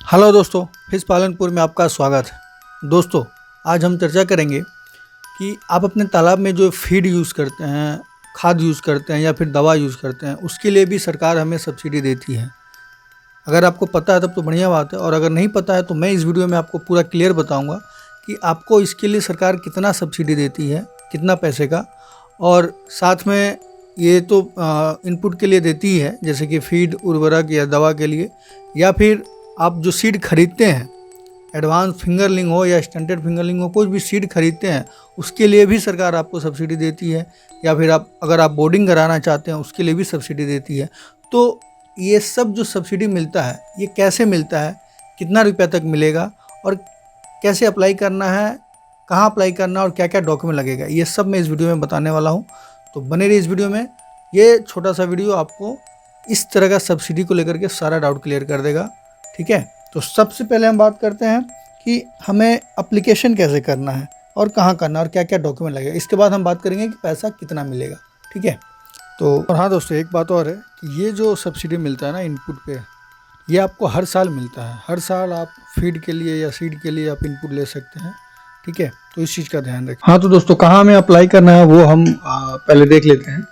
Hello दोस्तों, fish Palanpur में आपका स्वागत है। दोस्तों, आज हम चर्चा करेंगे कि आप अपने तालाब में जो फीड यूज़ करते हैं, खाद यूज़ करते हैं या फिर दवा यूज़ करते हैं, उसके लिए भी सरकार हमें सब्सिडी देती है। अगर आपको पता है तब तो बढ़िया बात है, और अगर नहीं पता है तो मैं इस वीडियो में आपको पूरा क्लियर बताऊँगा कि आपको इसके लिए सरकार कितना सब्सिडी देती है, कितना पैसे का, और साथ में ये तो इनपुट के लिए देती है, जैसे कि फीड, उर्वरक या दवा के लिए, या फिर आप जो सीड खरीदते हैं, एडवांस फिंगरलिंग हो या स्टंटेड फिंगरलिंग हो, कोई भी सीड खरीदते हैं उसके लिए भी सरकार आपको सब्सिडी देती है, या फिर अगर आप बोर्डिंग कराना चाहते हैं उसके लिए भी सब्सिडी देती है। तो ये सब जो सब्सिडी मिलता है, ये कैसे मिलता है, कितना रुपया तक मिलेगा और कैसे अप्लाई करना है, कहाँ अप्लाई करना और क्या क्या डॉक्यूमेंट लगेगा, ये सब मैं इस वीडियो में बताने वाला हूँ। तो बने रहिए इस वीडियो में। ये छोटा सा वीडियो आपको इस तरह का सब्सिडी को लेकर के सारा डाउट क्लियर कर देगा, ठीक है। तो सबसे पहले हम बात करते हैं कि हमें एप्लीकेशन कैसे करना है और कहाँ करना है और क्या क्या डॉक्यूमेंट लगेगा। इसके बाद हम बात करेंगे कि पैसा कितना मिलेगा, ठीक है। तो और हाँ दोस्तों, एक बात और है कि ये जो सब्सिडी मिलता है ना इनपुट पे, ये आपको हर साल मिलता है। हर साल आप फीड के लिए या सीड के लिए आप इनपुट ले सकते हैं, ठीक है। तो इस चीज़ का ध्यान रखें। हाँ तो दोस्तों, कहाँ हमें अप्लाई करना है वो हम पहले देख लेते हैं।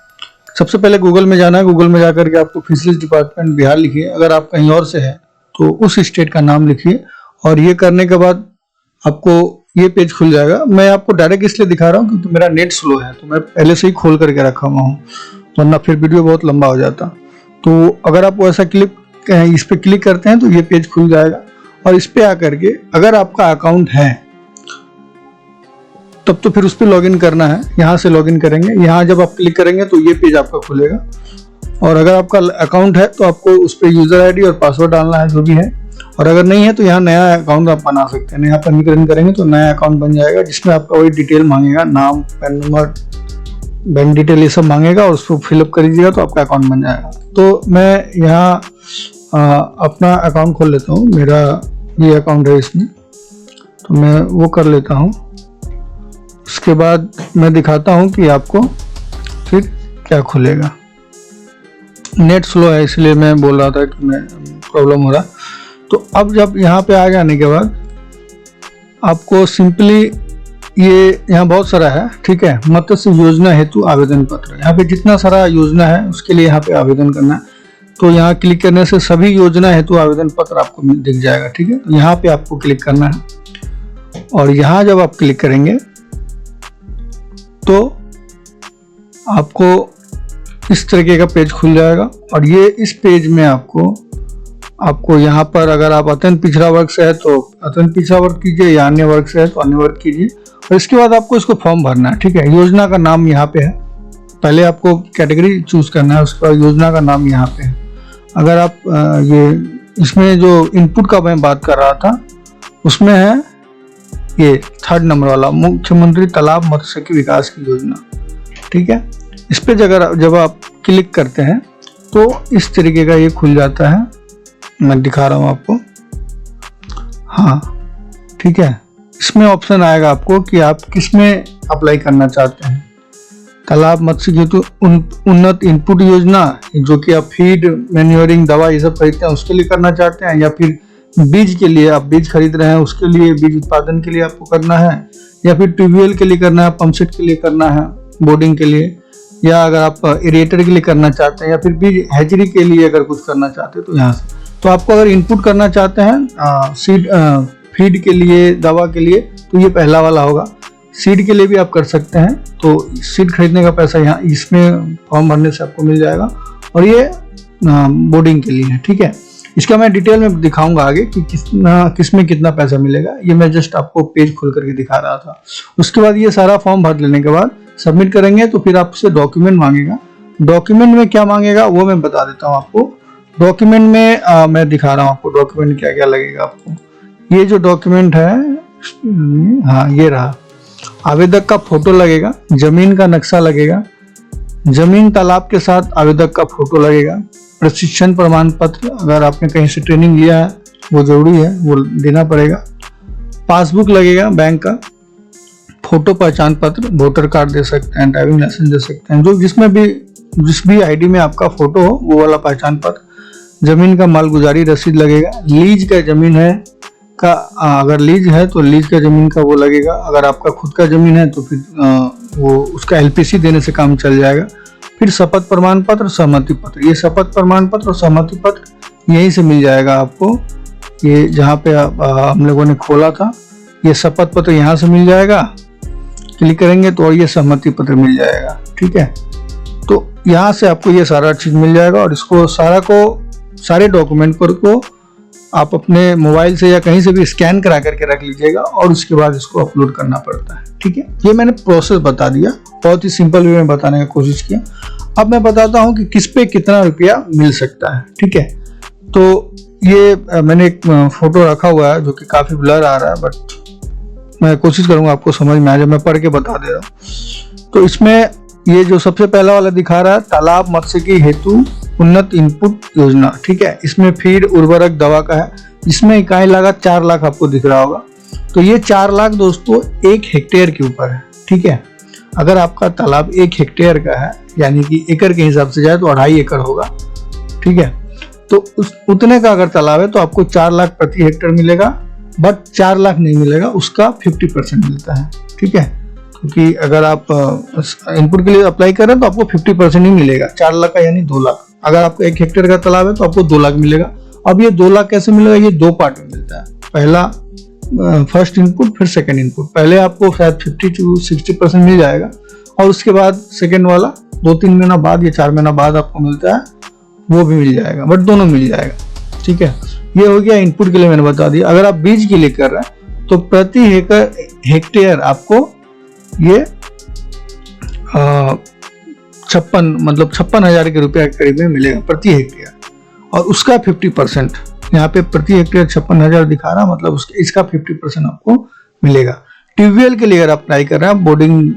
सबसे पहले गूगल में जाना है। गूगल में जाकर के आपको फिशरीज डिपार्टमेंट बिहार लिखिए। अगर आप कहीं और से है तो उस स्टेट का नाम लिखिए, और ये करने के बाद आपको ये पेज खुल जाएगा। मैं आपको डायरेक्ट इसलिए दिखा रहा हूँ क्योंकि मेरा नेट स्लो है, तो मैं पहले से ही खोल करके रखा हुआ हूँ, वरना फिर वीडियो बहुत लंबा हो जाता। तो अगर आप ऐसा इस पे क्लिक करते हैं तो ये पेज खुल जाएगा, और इस पे आकर के अगर आपका अकाउंट है तब तो फिर उस पर लॉगिन करना है। यहाँ से लॉगिन करेंगे। यहाँ जब आप क्लिक करेंगे तो ये पेज आपका खुलेगा, और अगर आपका अकाउंट है तो आपको उस पर यूज़र आईडी और पासवर्ड डालना है, जो भी है। और अगर नहीं है तो यहाँ नया अकाउंट आप बना सकते हैं। नया पंजीकरण करेंगे तो नया अकाउंट बन जाएगा, जिसमें आपका वही डिटेल मांगेगा, नाम, पैन नंबर, बैंक डिटेल, ये सब मांगेगा, और उसको फिलअप कर दीजिएगा तो आपका अकाउंट बन जाएगा। तो मैं यहाँ अपना अकाउंट खोल लेता हूँ। मेरा ये अकाउंट है इसमें, तो मैं वो कर लेता हूँ। उसके बाद मैं दिखाता हूँ कि आपको फिर क्या खुलेगा। नेट स्लो है इसलिए मैं बोल रहा था कि मैं प्रॉब्लम हो रहा। तो अब जब यहाँ पे आ जाने के बाद आपको सिंपली ये यहाँ बहुत सारा है, ठीक है। मत्स्य योजना हेतु आवेदन पत्र, यहाँ पे जितना सारा योजना है उसके लिए यहाँ पे आवेदन करना है। तो यहाँ क्लिक करने से सभी योजना हेतु आवेदन पत्र आपको दिख जाएगा, ठीक है। तो यहाँ पे आपको क्लिक करना है, और यहाँ जब आप क्लिक करेंगे तो आपको इस तरीके का पेज खुल जाएगा। और ये इस पेज में आपको यहाँ पर अगर आप अत्यंत पिछड़ा वर्ग से है तो अत्यंत पिछड़ा वर्ग कीजिए, या अन्य वर्ग से है तो अन्य वर्ग कीजिए। और इसके बाद आपको इसको फॉर्म भरना है, ठीक है। योजना का नाम यहाँ पे है। पहले आपको कैटेगरी चूज करना है, उसके बाद योजना का नाम यहाँ पे है। अगर आप ये इसमें जो इनपुट का मैं बात कर रहा था उसमें है ये 3rd नंबर वाला, मुख्यमंत्री तालाब मत्स्यिकी विकास की योजना, ठीक है। इस पे जब आप क्लिक करते हैं तो इस तरीके का ये खुल जाता है। मैं दिखा रहा हूँ आपको, हाँ ठीक है। इसमें ऑप्शन आएगा आपको कि आप किस में अप्लाई करना चाहते हैं। तालाब मत्स्य हेतु उन्नत इनपुट योजना, जो कि आप फीड, मैन्योरिंग, दवा ये सब खरीदते हैं उसके लिए करना चाहते हैं, या फिर बीज के लिए, आप बीज खरीद रहे हैं उसके लिए, बीज उत्पादन के लिए आपको करना है, या फिर ट्यूबवेल के लिए करना है, पंपसेट के लिए करना है, बोर्डिंग के लिए, या अगर आप इरेटर के लिए करना चाहते हैं, या फिर बीज हैचरी के लिए अगर कुछ करना चाहते हैं तो यहाँ से। तो आपको अगर इनपुट करना चाहते हैं सीड, फीड के लिए, दवा के लिए, तो ये पहला वाला होगा। सीड के लिए भी आप कर सकते हैं, तो सीड खरीदने का पैसा यहाँ इसमें फॉर्म भरने से आपको मिल जाएगा। और ये बोर्डिंग के लिए है, ठीक है। इसका मैं डिटेल में दिखाऊंगा आगे कि किसमें कितना पैसा मिलेगा। ये मैं जस्ट आपको पेज खोल करके दिखा रहा था। उसके बाद ये सारा फॉर्म भर लेने के बाद सबमिट करेंगे तो फिर आपसे डॉक्यूमेंट मांगेगा। डॉक्यूमेंट में क्या मांगेगा वो मैं बता देता हूँ आपको। डॉक्यूमेंट में मैं दिखा रहा हूँ आपको डॉक्यूमेंट क्या क्या लगेगा आपको। ये जो डॉक्यूमेंट है, हाँ ये रहा। आवेदक का फोटो लगेगा, जमीन का नक्शा लगेगा, जमीन तालाब के साथ आवेदक का फोटो लगेगा, प्रशिक्षण प्रमाण पत्र, अगर आपने कहीं से ट्रेनिंग लिया है वो जरूरी है, वो देना पड़ेगा। पासबुक लगेगा बैंक का, फोटो पहचान पत्र, वोटर कार्ड दे सकते हैं, ड्राइविंग लाइसेंस दे सकते हैं, जो जिस भी आईडी में आपका फोटो हो वो वाला पहचान पत्र। जमीन का मालगुजारी रसीद लगेगा। लीज का जमीन है का अगर लीज है तो लीज का जमीन का वो लगेगा। अगर आपका खुद का जमीन है तो फिर वो उसका LPC देने से काम चल जाएगा। फिर शपथ प्रमाण पत्र, सहमति पत्र। ये शपथ प्रमाण पत्र और सहमति पत्र यहीं से मिल जाएगा आपको। ये जहाँ पे हम लोगों ने खोला था, ये शपथ पत्र यहाँ से मिल जाएगा, क्लिक करेंगे तो, और ये सहमति पत्र मिल जाएगा। ठीक है, तो यहाँ से आपको ये सारा चीज मिल जाएगा और इसको सारे डॉक्यूमेंट को आप अपने मोबाइल से या कहीं से भी स्कैन करा करके रख लीजिएगा और उसके बाद इसको अपलोड करना पड़ता है। ठीक है, ये मैंने प्रोसेस बता दिया, बहुत ही सिंपल वे में बताने की कोशिश किया। अब मैं बताता हूँ कि किस पे कितना रुपया मिल सकता है। ठीक है, तो ये मैंने एक फोटो रखा हुआ है जो कि काफी ब्लर आ रहा है, बट मैं कोशिश करूंगा आपको समझ में आ जाए, मैं पढ़ के बता दे रहा हूँ। तो इसमें ये जो सबसे पहला वाला दिखा रहा है, तालाब मत्स्यिकी हेतु उन्नत इनपुट योजना। ठीक है, इसमें फीड उर्वरक दवा का है, जिसमें इकाई लागत 4 लाख आपको दिख रहा होगा। तो ये 4 लाख दोस्तों 1 हेक्टेयर के ऊपर है। ठीक है, अगर आपका तालाब 1 हेक्टेयर का है, यानी कि एकड़ के हिसाब से जाए तो 2.5 एकड़ होगा। ठीक है, तो उतने का अगर तालाब है तो आपको 4 लाख प्रति हेक्टेयर मिलेगा, बट 4 लाख नहीं मिलेगा, उसका 50% मिलता है। ठीक है, क्योंकि अगर आप इनपुट के लिए अप्लाई करें तो आपको 50% ही मिलेगा। 4 लाख का यानी 2 लाख। अगर आपको 1 हेक्टेयर का तालाब है तो आपको 2 लाख मिलेगा। अब ये 2 लाख कैसे मिलेगा? ये 2 पार्ट में मिलता है। पहला फर्स्ट इनपुट, फिर सेकंड इनपुट। पहले आपको शायद 50 to 60% मिल जाएगा और उसके बाद सेकंड वाला 2-3 महीना बाद या 4 महीना बाद आपको मिलता है, वो भी मिल जाएगा, बट दोनों मिल जाएगा। ठीक है, ये हो गया इनपुट के लिए, मैंने बता दिया। अगर आप बीज के लिए कर रहे हैं तो प्रति हेक्टेयर आपको ये 56,000 के रुपया करीब में मिलेगा प्रति हेक्टेयर, और उसका 50%। यहाँ पे प्रति हेक्टेयर 56,000 दिखा रहा, मतलब इसका 50% आपको मिलेगा। ट्यूबवेल के लिए अगर आप अप्लाई कर रहे हैं बोर्डिंग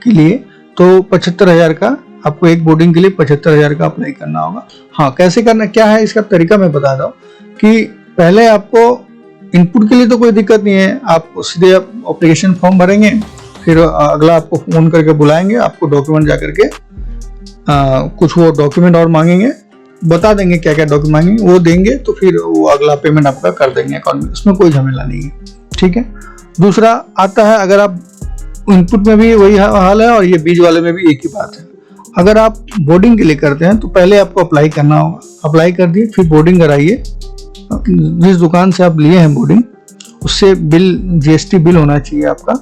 के लिए तो 75,000 का आपको, एक बोर्डिंग के लिए 75,000 का अप्लाई करना होगा। हाँ, कैसे करना, क्या है इसका तरीका मैं बता रहा हूँ कि पहले आपको इनपुट के लिए तो कोई दिक्कत नहीं है, आप सीधे एप्लीकेशन फॉर्म भरेंगे, फिर अगला आपको फोन करके बुलाएंगे, आपको डॉक्यूमेंट जा करके कुछ वो डॉक्यूमेंट और मांगेंगे, बता देंगे क्या क्या डॉक्यूमेंट मांगेंगे, वो देंगे तो फिर वो अगला पेमेंट आपका कर देंगे अकाउंट में, उसमें कोई झमेला नहीं है। ठीक है, दूसरा आता है, अगर आप इनपुट में भी वही हाल है और ये बीज वाले में भी एक ही बात है। अगर आप बोर्डिंग के लिए करते हैं तो पहले आपको अप्लाई करना होगा, अप्लाई कर दिए, फिर बोर्डिंग कराइए। जिस दुकान से आप लिए हैं बोर्डिंग, उससे बिल, GST बिल होना चाहिए आपका,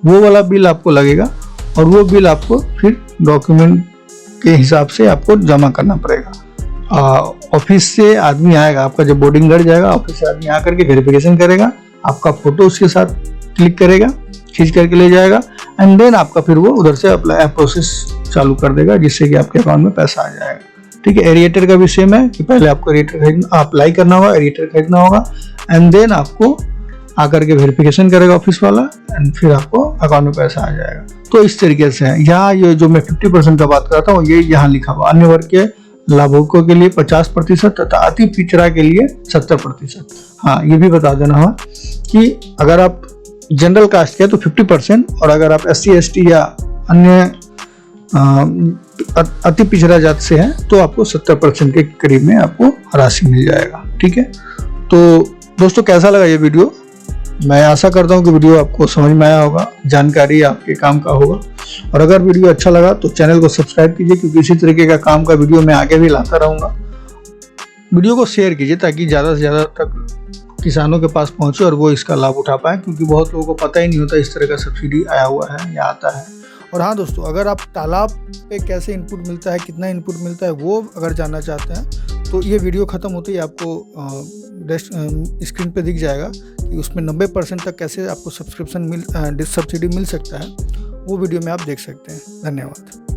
वो वाला बिल आपको लगेगा और वो बिल आपको फिर डॉक्यूमेंट के हिसाब से आपको जमा करना पड़ेगा। ऑफिस से आदमी आएगा, आपका जब बोर्डिंग गड़ जाएगा, ऑफिस से आदमी आकर के वेरिफिकेशन करेगा, आपका फोटो उसके साथ क्लिक करेगा, खींच करके ले जाएगा, एंड देन आपका फिर वो उधर से अप्लाई प्रोसेस चालू कर देगा, जिससे कि आपके अकाउंट में पैसा आ जाएगा। ठीक है, एरिएटर का भी सेम है कि पहले आपको एरिएटर अप्लाई करना होगा, एरिएटर खरीदना होगा, एंड देन आपको आकर के वेरिफिकेशन करेगा ऑफिस वाला, एंड फिर आपको अकाउंट में पैसा आ जाएगा। तो इस तरीके से है। यहाँ ये जो मैं 50% का बात कर रहा था, ये यहाँ लिखा हुआ, अन्य वर्ग के लाभुकों के लिए 50% तथा अति पिछड़ा के लिए 70%। हाँ, ये भी बता देना है कि अगर आप जनरल कास्ट के तो 50%, और अगर आप SC ST या अन्य अति पिछड़ा जाति से है तो आपको 70% के करीब में आपको राशि मिल जाएगा। ठीक है, तो दोस्तों कैसा लगा ये वीडियो? मैं आशा करता हूँ कि वीडियो आपको समझ में आया होगा, जानकारी आपके काम का होगा। और अगर वीडियो अच्छा लगा तो चैनल को सब्सक्राइब कीजिए, क्योंकि इसी तरीके का काम का वीडियो मैं आगे भी लाता रहूँगा। वीडियो को शेयर कीजिए ताकि ज़्यादा से ज़्यादा तक किसानों के पास पहुँचे और वो इसका लाभ उठा पाए, क्योंकि बहुत लोगों को पता ही नहीं होता इस तरह का सब्सिडी आया हुआ है या आता है। और हाँ दोस्तों, अगर आप तालाब पे कैसे इनपुट मिलता है, कितना इनपुट मिलता है, वो अगर जानना चाहते हैं तो ये वीडियो ख़त्म होते ही आपको स्क्रीन पे दिख जाएगा कि उसमें 90% तक कैसे आपको सब्सिडी मिल सकता है। वो वीडियो में आप देख सकते हैं। धन्यवाद।